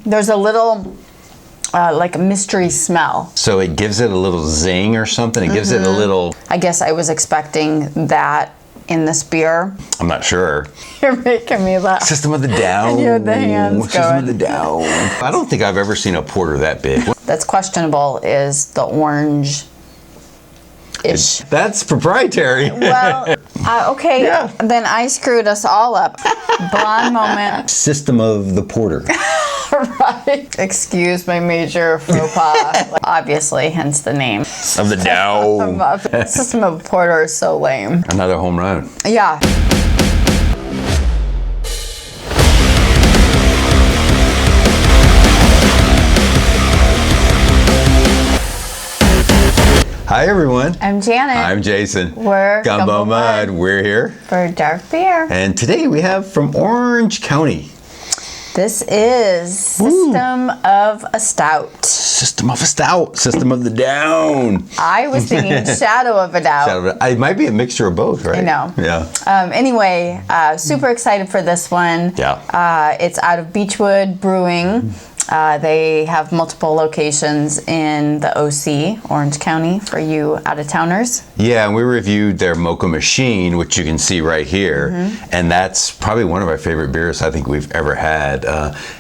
There's a little like a mystery smell. So it gives it a little zing or something. It gives it a little... I guess I was expecting that in this beer. I'm not sure. You're making me laugh. System of the Down. You had the hands System going. of the Down. I don't think I've ever seen a porter that big. That's questionable is the orange-ish. That's proprietary. Well, okay, Yeah. then I screwed us all up. Blonde moment. System of the porter. Right. Excuse my major faux pas. Obviously, hence the name. Of the Down. System of Porter is so lame. Another home run. Yeah. Hi everyone. I'm Janet. I'm Jason. We're Gumbo Mud. We're here. For dark beer. And today we have from Orange County. This is System of a Stout. System of a Stout. System of the Down. I was thinking Shadow of a Doubt. It might be a mixture of both, right? I know. Yeah. Anyway, super excited for this one. Yeah. It's out of Beachwood Brewing. They have multiple locations in the OC, Orange County, for you out-of-towners. Yeah, and we reviewed their mocha machine, which you can see right here, and that's probably one of our favorite beers I think we've ever had.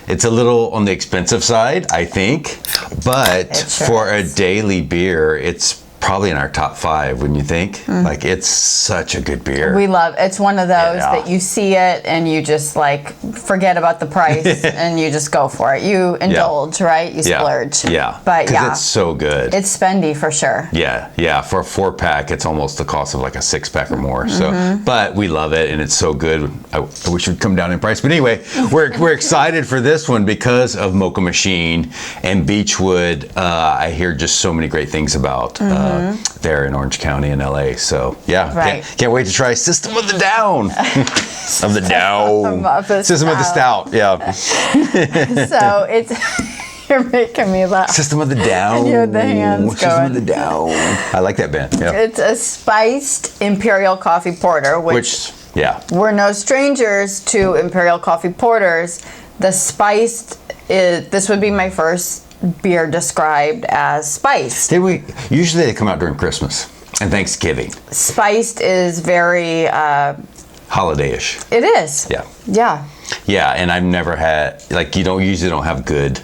It's a little on the expensive side, I think, but for a daily beer, it's probably in our top 5, wouldn't you think? Like, it's such a good beer. We love it's one of those that you see it and you just like forget about the price and you just go for it. You indulge, right? You splurge. Yeah. But because it's so good. It's spendy for sure. Yeah, yeah. For a 4-pack, it's almost the cost of like a 6-pack or more. So, but we love it and it's so good. I wish it would come down in price. But anyway, we're excited for this one because of Mocha Machine and Beechwood. I hear just so many great things about there in Orange County in LA. So yeah, can't wait to try System of the Down. Of the Down. System of the Stout. Yeah. So it's you're making me laugh. System of the Down. You had the hands System going. of the Down. I like that band. Yeah. It's a spiced Imperial coffee porter, which we're no strangers to Imperial coffee porters. The spiced this would be my first beer described as spiced. Usually they come out during Christmas and Thanksgiving. Spiced is very holiday-ish. It is. Yeah. Yeah. Yeah, and I've never had you usually don't have good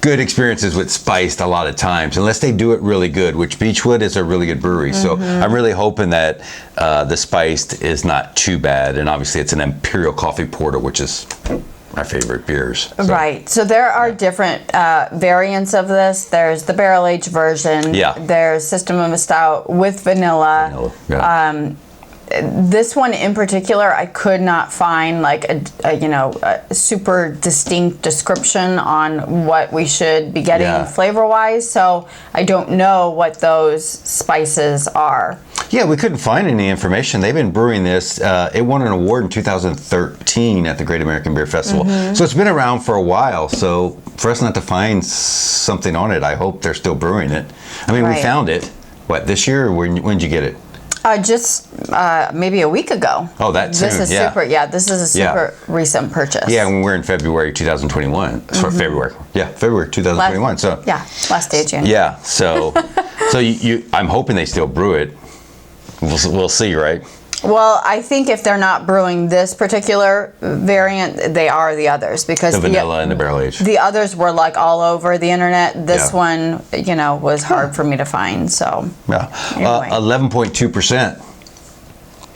good experiences with spiced a lot of times unless they do it really good, which Beechwood is a really good brewery. So I'm really hoping that the spiced is not too bad, and obviously it's an Imperial coffee porter, which is my favorite beers. So. Right. So there are different variants of this. There's the barrel-aged version. Yeah. There's System of a Stout with vanilla. Yeah. This one in particular, I could not find like a super distinct description on what we should be getting flavor-wise. So I don't know what those spices are. Yeah, we couldn't find any information. They've been brewing this. It won an award in 2013 at the Great American Beer Festival. So it's been around for a while. So for us not to find something on it, I hope they're still brewing it. I mean, we found it, this year? Or when did you get it? Just maybe a week ago. Oh, that's soon. This is super. Yeah, this is a super recent purchase. Yeah, when we're in February 2021. So February 2021. Last day of June. Yeah, so I'm hoping they still brew it. We'll see, right? Well, I think if they're not brewing this particular variant, they are the others because the vanilla and the barrel aged. The others were like all over the internet. This one, was hard for me to find. So yeah, 11.2%.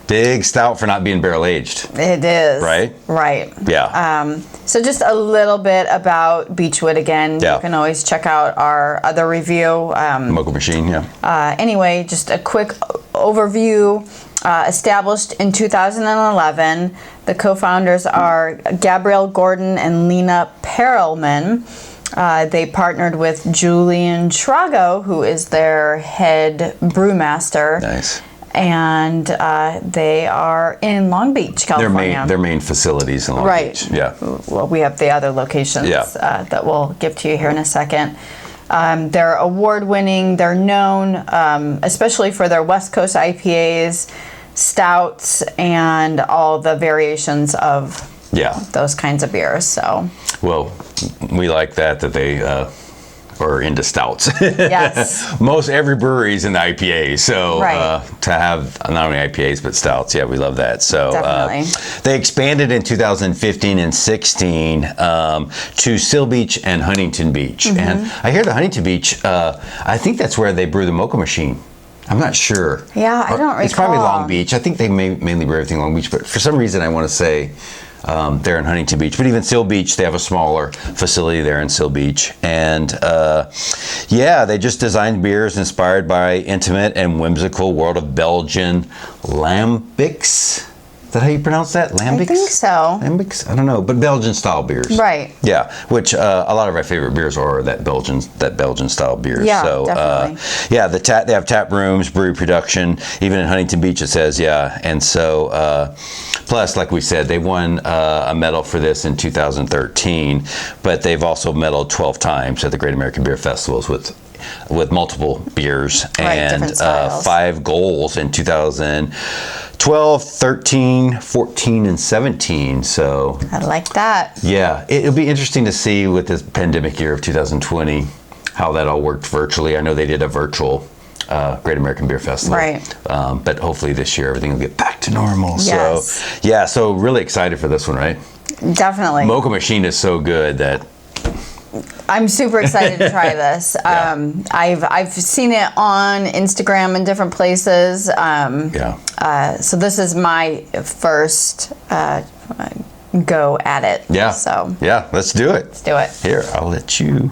Big stout for not being barrel aged. It is. Right? Right. Yeah. So just a little bit about Beechwood again. You can always check out our other review. Mocha Machine, anyway, just a quick overview. Established in 2011. The co-founders are Gabrielle Gordon and Lena Perelman. They partnered with Julian Trago, who is their head brewmaster. Nice. And they are in Long Beach, California. Their main facilities in Long Beach. Yeah. Well, we have the other locations that we'll give to you here in a second. They're award-winning. They're known, especially for their West Coast IPAs, stouts, and all the variations of those kinds of beers. So Well, we like that they are into stouts. Yes. Most every brewery is in the IPA, so right. To have not only IPAs but stouts, yeah, we love that. So they expanded in 2015 and 16 to Seal Beach and Huntington Beach, and I hear the Huntington Beach. I think that's where they brew the mocha machine. I'm not sure. Yeah, I don't recall. It's probably Long Beach. I think they mainly brew everything Long Beach, but for some reason I want to say they're in Huntington Beach. But even Seal Beach, they have a smaller facility there in Seal Beach. And yeah, they just designed beers inspired by intimate and whimsical world of Belgian lambics. Is that how you pronounce that? Lambics? I think so. Lambics? I don't know, but Belgian style beers. Right. Yeah, which a lot of our favorite beers are that Belgian style beers. Yeah, so, definitely. Yeah, they have tap rooms, brewery production. Even in Huntington Beach, it says, yeah. And so, plus, like we said, they won a medal for this in 2013, but they've also medaled 12 times at the Great American Beer Festivals with multiple beers, right, and 5 goals in 2012, 13, 14, and 17. So I like that. Yeah, it'll be interesting to see with this pandemic year of 2020 how that all worked virtually. I know they did a virtual Great American Beer Festival, right? But hopefully this year everything will get back to normal. Yes. So yeah, so really excited for this one, right? Definitely. Mocha Machine is so good that I'm super excited to try this. Yeah. I've seen it on Instagram and different places. So this is my first go at it. Yeah. So yeah, let's do it. Let's do it. Here, I'll let you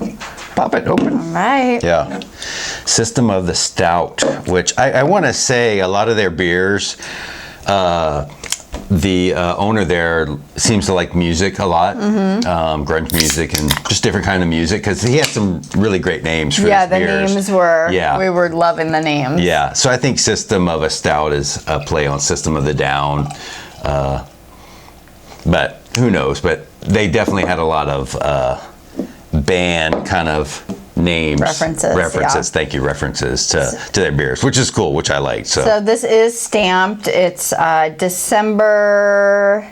pop it open. All right. Yeah. System of the Stout, which I want to say a lot of their beers. The owner there seems to like music a lot, grunge music and just different kind of music, because he has some really great names for his beers. Yeah, the names were, we were loving the names. Yeah, so I think System of a Stout is a play on System of the Down, but who knows, but they definitely had a lot of band kind of names, references. Thank you, references to their beers, which is cool, which I like. So this is stamped. It's December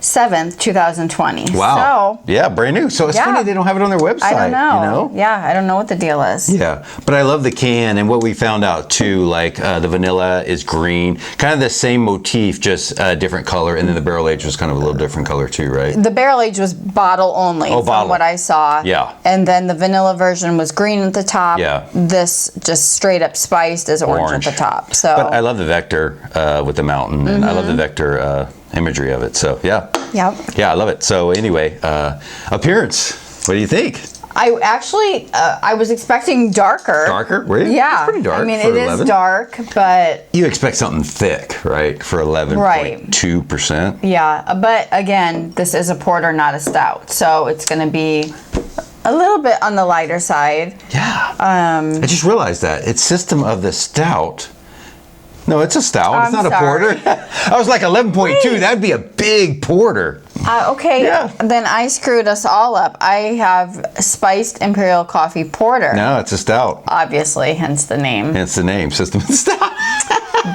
7th, 2020. Wow. So, yeah, brand new. So it's funny they don't have it on their website. I don't know. You know? Yeah, I don't know what the deal is. Yeah, but I love the can, and what we found out too, like the vanilla is green, kind of the same motif, just a different color, and then the barrel age was kind of a little different color too, right? The barrel age was bottle only from what I saw. Yeah. And then the vanilla version was green at the top. Yeah. This just straight up spiced is orange at the top. So. But I love the vector with the mountain, and I love the vector imagery of it. So yeah. Yep. Yeah, I love it. So anyway, appearance. What do you think? I actually, I was expecting darker. Darker? Really? Yeah. It's pretty dark. I mean, for it 11. is dark, but. You expect something thick, right? For 11.2%. Yeah, but again, this is a porter, not a stout, so it's going to be a little bit on the lighter side. Yeah. I just realized that it's System of the Stout. No, it's a stout. It's not a porter. I was like 11.2. That'd be a big porter. Okay, yeah. Then I screwed us all up. I have spiced Imperial coffee porter. No, it's a stout. Obviously, hence the name. Hence the name, System of the Stout.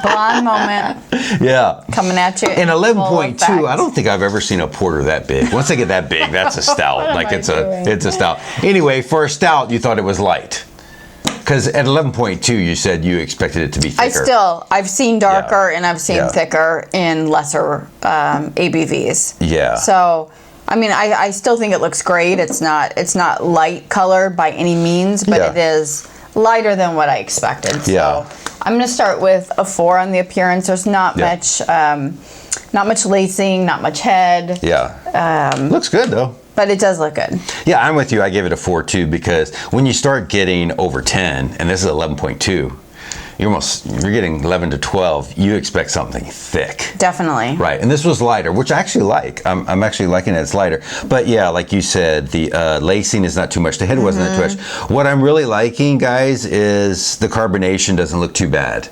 Blonde moment. Yeah. Coming at you. And 11.2, I don't think I've ever seen a porter that big. Once they get that big, that's a stout. Like it's a stout. Anyway, for a stout, you thought it was light. Because at 11.2, you said you expected it to be thicker. I've seen darker and I've seen thicker in lesser ABVs. Yeah. So, I mean, I still think it looks great. It's not light color by any means, but it is lighter than what I expected. So I'm going to start with a 4 on the appearance. There's not much lacing, not much head. Yeah. Looks good though. But it does look good. Yeah, I'm with you. I gave it a 4 too, because when you start getting over 10, and this is 11.2, you're getting 11 to 12. You expect something thick. Definitely. Right, and this was lighter, which I actually like. I'm actually liking it. It's lighter. But yeah, like you said, the lacing is not too much. The head wasn't that too much. What I'm really liking, guys, is the carbonation doesn't look too bad.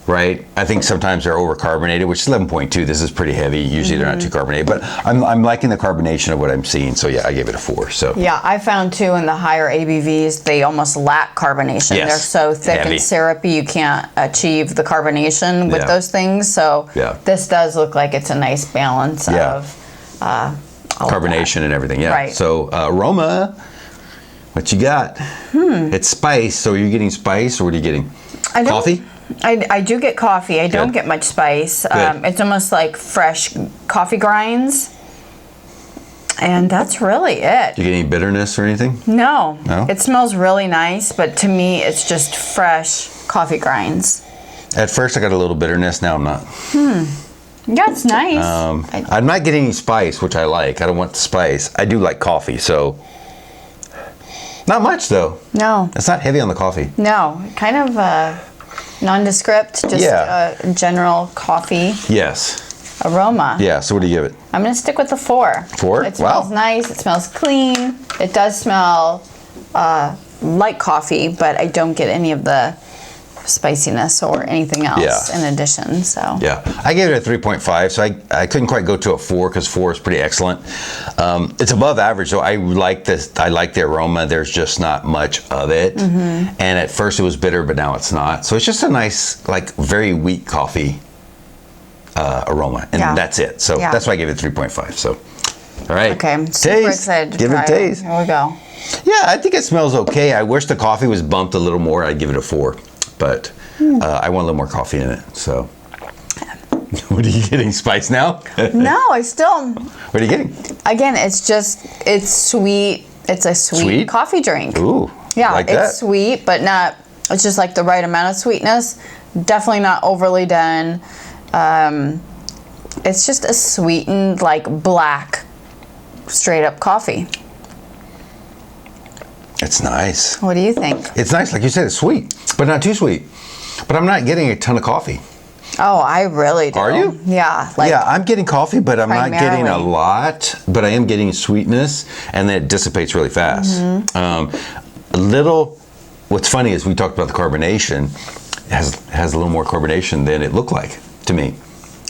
Right, I think sometimes they're over-carbonated, which is 11.2. This is pretty heavy. Usually they're not too carbonated, but I'm liking the carbonation of what I'm seeing. So yeah, I gave it a 4. So yeah, I found too in the higher ABVs they almost lack carbonation. They're so thick and syrupy you can't achieve the carbonation with those things. So this does look like it's a nice balance of carbonation and everything. Yeah. Right. So aroma, what you got? It's spice. So you're getting spice, or what are you getting? Coffee? I do get coffee. I don't get much spice. It's almost like fresh coffee grinds. And that's really it. You get any bitterness or anything? No. No? It smells really nice, but to me, it's just fresh coffee grinds. At first, I got a little bitterness. Now I'm not. Yeah, it's nice. I'm not getting any spice, which I like. I don't want the spice. I do like coffee, so not much though. No. It's not heavy on the coffee. No. Kind of nondescript, just general coffee. Yes. Aroma. Yeah, so what do you give it? I'm going to stick with the 4. 4? It smells nice. It smells clean. It does smell like coffee, but I don't get any of the spiciness or anything else in addition. So yeah, I gave it a 3.5, so I couldn't quite go to a 4 because 4 is pretty excellent. It's above average, so I like this. I like the aroma. There's just not much of it, and at first it was bitter, but now it's not. So it's just a nice, like, very weak coffee aroma, and that's it. So that's why I gave it 3.5. So all right, okay, I'm super excited to give it a taste. Here we go. Yeah, I think it smells okay. I wish the coffee was bumped a little more. I'd give it a 4, but I want a little more coffee in it. So what are you getting? Spice now? No, I still. What are you getting? Again, it's sweet. It's a sweet coffee drink. Ooh, yeah, like it's that. sweet, but not. It's just like the right amount of sweetness. Definitely not overly done. It's just a sweetened, like, black, straight up coffee. It's nice. What do you think? It's nice, like you said, it's sweet, but not too sweet. But I'm not getting a ton of coffee. Oh, I really do. Are you? Yeah. Yeah, I'm getting coffee, but I'm not getting a lot. But I am getting sweetness, and then it dissipates really fast. What's funny is we talked about the carbonation. It has a little more carbonation than it looked like to me.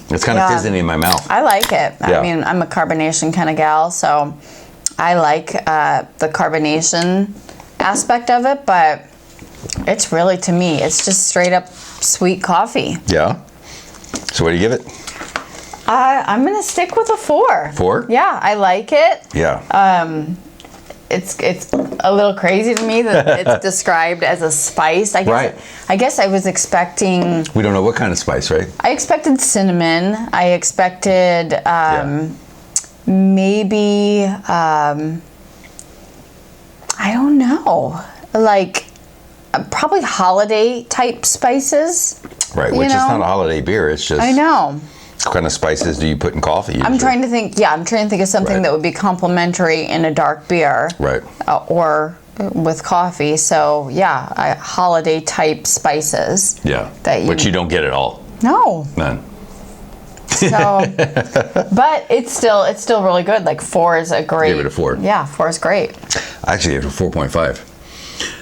It's kind of fizzing in my mouth. I like it. Yeah. I mean, I'm a carbonation kind of gal, so I like the carbonation aspect of it, but it's really, to me, it's just straight up sweet coffee. Yeah. So what do you give it? I'm going to stick with a 4. 4? Yeah, I like it. Yeah. It's a little crazy to me that it's described as a spice. I guess I was expecting. We don't know what kind of spice, right? I expected cinnamon. I expected maybe I don't know, like probably holiday type spices. Right, which is not a holiday beer. It's just. I know. What kind of spices do you put in coffee usually? I'm trying to think of something that would be complementary in a dark beer. Right. Or with coffee. So, holiday type spices. Yeah. Which you don't get at all. No. None. So, but it's still really good. Like 4 is a great. Give it a 4. Yeah, 4 is great. I actually gave it a 4.5.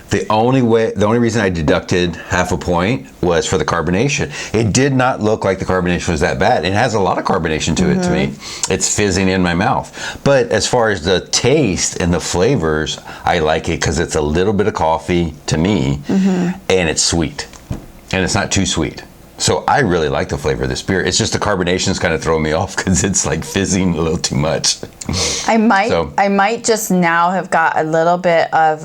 The only reason I deducted half a point was for the carbonation. It did not look like the carbonation was that bad. It has a lot of carbonation to it to me. It's fizzing in my mouth. But as far as the taste and the flavors, I like it because it's a little bit of coffee to me, and it's sweet, and it's not too sweet. So I really like the flavor of this beer. It's just the carbonation's kind of throwing me off because it's like fizzing a little too much. I might just now have got a little bit of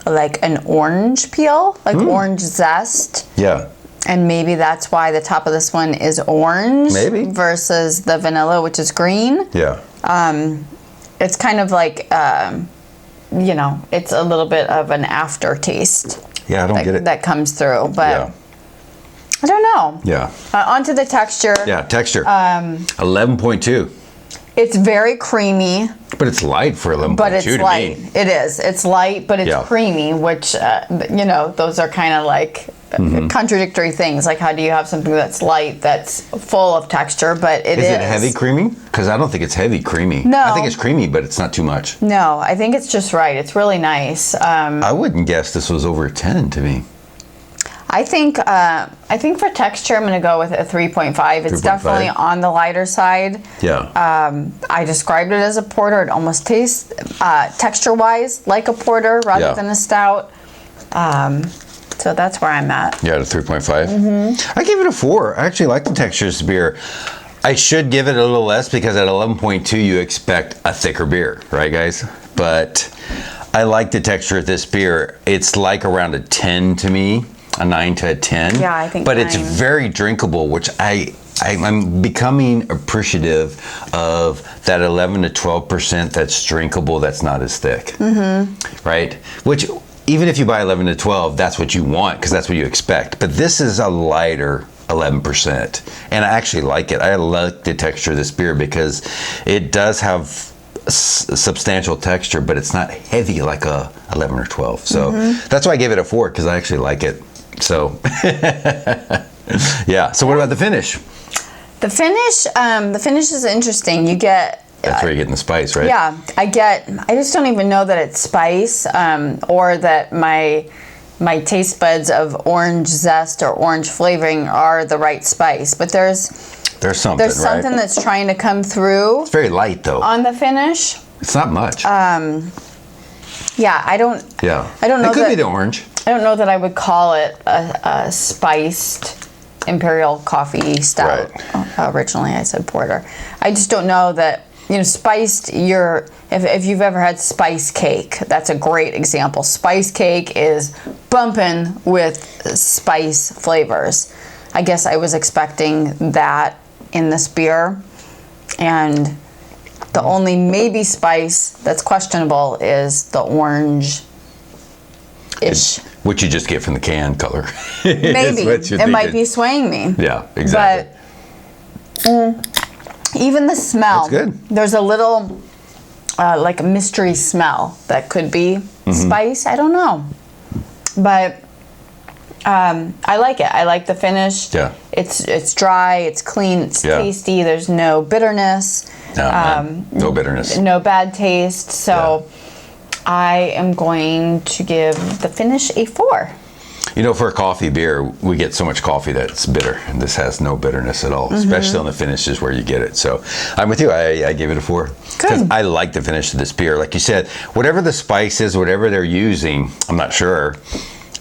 like an orange peel, like orange zest. Yeah. And maybe that's why the top of this one is orange. Maybe. Versus the vanilla, which is green. Yeah. It's kind of like, it's a little bit of an aftertaste. Yeah, I don't get it. That comes through, but I don't know. Yeah. Onto the texture. Yeah, texture. 11.2. It's very creamy. But it's light for 11.2 But it's light. Me. It is. It's light, but it's creamy, which, those are kind of like contradictory things. Like, how do you have something that's light, that's full of texture, but it is. Is it heavy creamy? Because I don't think it's heavy creamy. No. I think it's creamy, but it's not too much. No, I think it's just right. It's really nice. I wouldn't guess this was over a 10 to me. I think for texture, I'm going to go with a 3.5. It's definitely on the lighter side. Yeah. I described it as a porter. It almost tastes, texture-wise, like a porter rather than a stout. So that's where I'm at. Yeah, at a 3.5. I gave it a 4. I actually like the texture of this beer. I should give it a little less because at 11.2 you expect a thicker beer, right guys? But I like the texture of this beer. It's like around a 10 to me, a 9 to a 10. Yeah, I think But 9. it's very drinkable, which I'm becoming appreciative of that 11 to 12% that's drinkable, that's not as thick, right? Which, even if you buy 11 to 12, that's what you want because that's what you expect. But this is a lighter 11%, and I actually like it. I like the texture of this beer because it does have substantial texture, but it's not heavy like a 11 or 12. So that's why I gave it a 4 because I actually like it. So yeah. So what about the finish? The finish is interesting. You get. That's where you're getting the spice, right? Yeah, I just don't even know that it's spice, or that my taste buds of orange zest or orange flavoring are the right spice. But there's something right? that's trying to come through. It's very light though. On the finish. It's not much. Yeah, I don't. Yeah. I don't know. It could be the orange. I don't know that I would call it a spiced Imperial coffee stout. Right. Originally, I said porter. I just don't know that. Spiced, if you've ever had spice cake, that's a great example. Spice cake is bumping with spice flavors. I guess I was expecting that in this beer. And the only maybe spice that's questionable is the orange-ish. Which you just get from the can color. Maybe. It might be swaying me. Yeah, exactly. But even the smell. That's good. There's a little, like a mystery smell that could be spice. I don't know. But I like it. I like the finish. Yeah. It's dry. It's clean. It's tasty. There's no bitterness. No bitterness. No bad taste. So I am going to give the finish a 4. For a coffee beer, we get so much coffee that's bitter, and this has no bitterness at all, especially on the finishes where you get it. So I'm with you. I gave it a 4 because I like the finish of this beer. Like you said, whatever the spice is, whatever they're using, I'm not sure,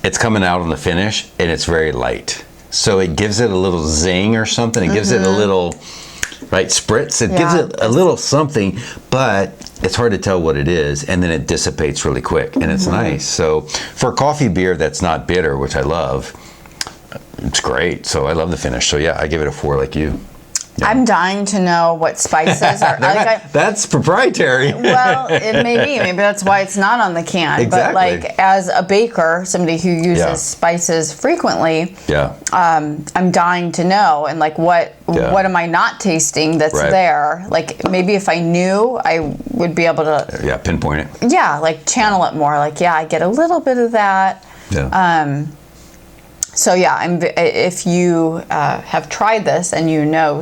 it's coming out on the finish, and it's very light. So it gives it a little zing or something. It gives it a little spritz. It gives it a little something, but it's hard to tell what it is, and then it dissipates really quick, and it's nice. So for a coffee beer that's not bitter, which I love, it's great. So I love the finish. So yeah, I give it a 4 like you. Yeah. I'm dying to know what spices are. That's proprietary. Well, it may be. Maybe that's why it's not on the can. Exactly. But as a baker, somebody who uses spices frequently, I'm dying to know. And what am I not tasting that's there? Maybe if I knew, I would be able to pinpoint it. Yeah, channel it more. I get a little bit of that. Yeah. So if you have tried this and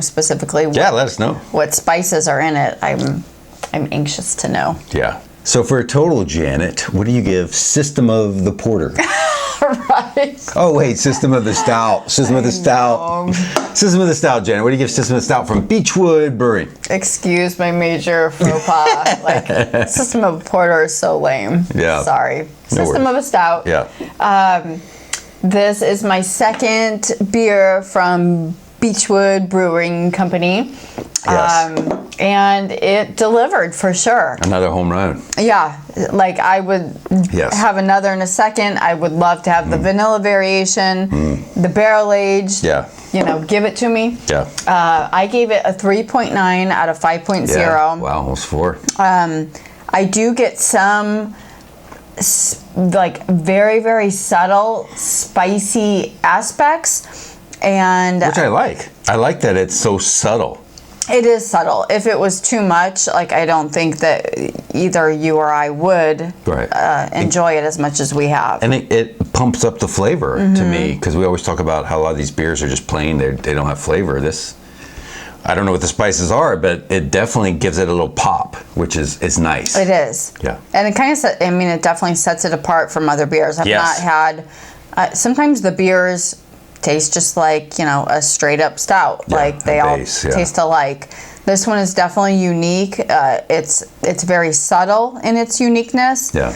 specifically let us know what spices are in it, I'm anxious to know. Yeah. So for a total, Janet, what do you give System of the Porter? Right. Oh wait, System of the Stout. System of the Stout. System of the Stout, Janet. What do you give System of the Stout from Beechwood Brewing? Excuse my major faux pas. System of the Porter is so lame. Yeah. Sorry. System of a Stout. Yeah. This is my second beer from Beachwood Brewing Company. Yes. And it delivered for sure. Another home run. Yeah. I would have another in a second. I would love to have the vanilla variation, the barrel aged. Yeah. Give it to me. Yeah. I gave it a 3.9 out of 5.0. Yeah. Wow, almost 4. I do get some very, very subtle, spicy aspects, and which I like. I like that it's so subtle. It is subtle. If it was too much, I don't think that either you or I would enjoy it as much as we have. And it pumps up the flavor to me, because we always talk about how a lot of these beers are just plain. They don't have flavor. This, I don't know what the spices are, but it definitely gives it a little pop, which is nice. It is. Yeah. And it kind of, it definitely sets it apart from other beers. I've not had, sometimes the beers taste just like, a straight up stout. They all taste alike. This one is definitely unique. It's very subtle in its uniqueness. Yeah.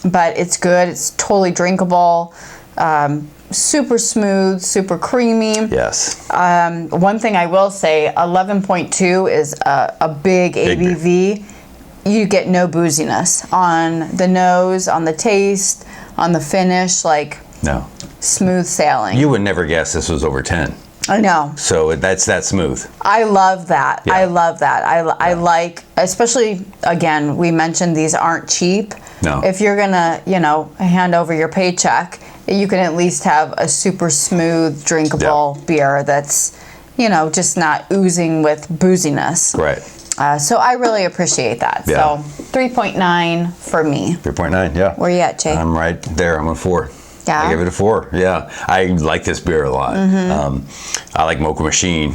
But it's good. It's totally drinkable. super smooth, super creamy. Yes. One thing I will say, 11.2 is a big ABV. You get no booziness on the nose, on the taste, on the finish, like no. Smooth sailing. You would never guess this was over 10. I know. So that's that smooth. I love that. Yeah. I love that. I like, especially, again, we mentioned these aren't cheap. No. If you're going to, hand over your paycheck, you can at least have a super smooth, drinkable beer that's, just not oozing with booziness. Right. So I really appreciate that. Yeah. So 3.9 for me. 3.9, yeah. Where you at, Jay? I'm right there. I'm a 4. Yeah. I give it a 4. Yeah, I like this beer a lot. I like Mocha Machine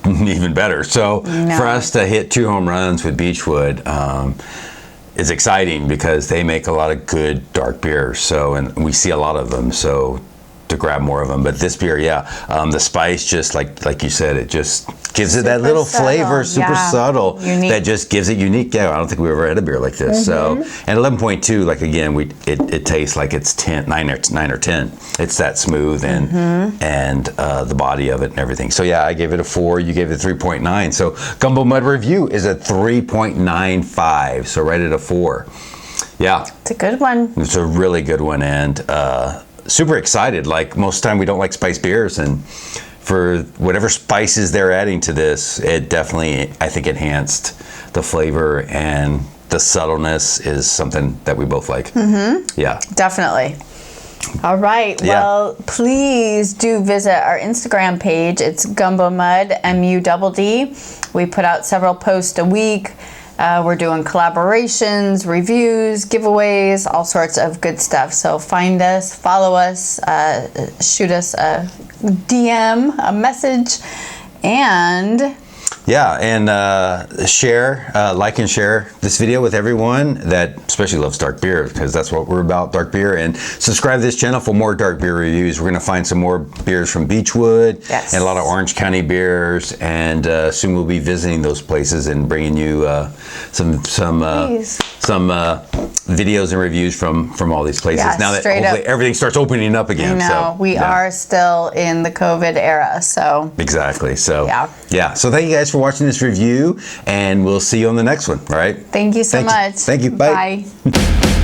even better. So for us to hit 2 home runs with Beechwood is exciting because they make a lot of good dark beers. So, and we see a lot of them. So to grab more of them, but this beer, the spice, just like you said, it just gives it that little flavor, super subtle, unique. That just gives it unique. Yeah, I don't think we ever had a beer like this. So, and 11.2, like again, it tastes like it's 9 or 10. It's that smooth and the body of it and everything. So yeah, I gave it a 4. You gave it a 3.9. So Gumbo Mud Review is a 3.95. So right at a 4. Yeah, it's a good one. It's a really good one, and super excited. Like most of the time we don't like spiced beers, and for whatever spices they're adding to this, it definitely, I think, enhanced the flavor, and the subtleness is something that we both like. Yeah, definitely. All right, well, please do visit our Instagram page. It's Gumbo Mud, MUDD. We put out several posts a week. We're doing collaborations, reviews, giveaways, all sorts of good stuff. So find us, follow us, shoot us a DM, a message, and share, like and share this video with everyone that especially loves dark beer, because that's what we're about, dark beer. And subscribe to this channel for more dark beer reviews. We're going to find some more beers from Beechwood and a lot of Orange County beers, and soon we'll be visiting those places and bringing you some videos and reviews from all these places. Now that hopefully everything starts opening up again. We are still in the COVID era, so exactly. So so thank you guys for watching this review, and we'll see you on the next one. All right. Thank you so much. Thank you. Bye. Bye.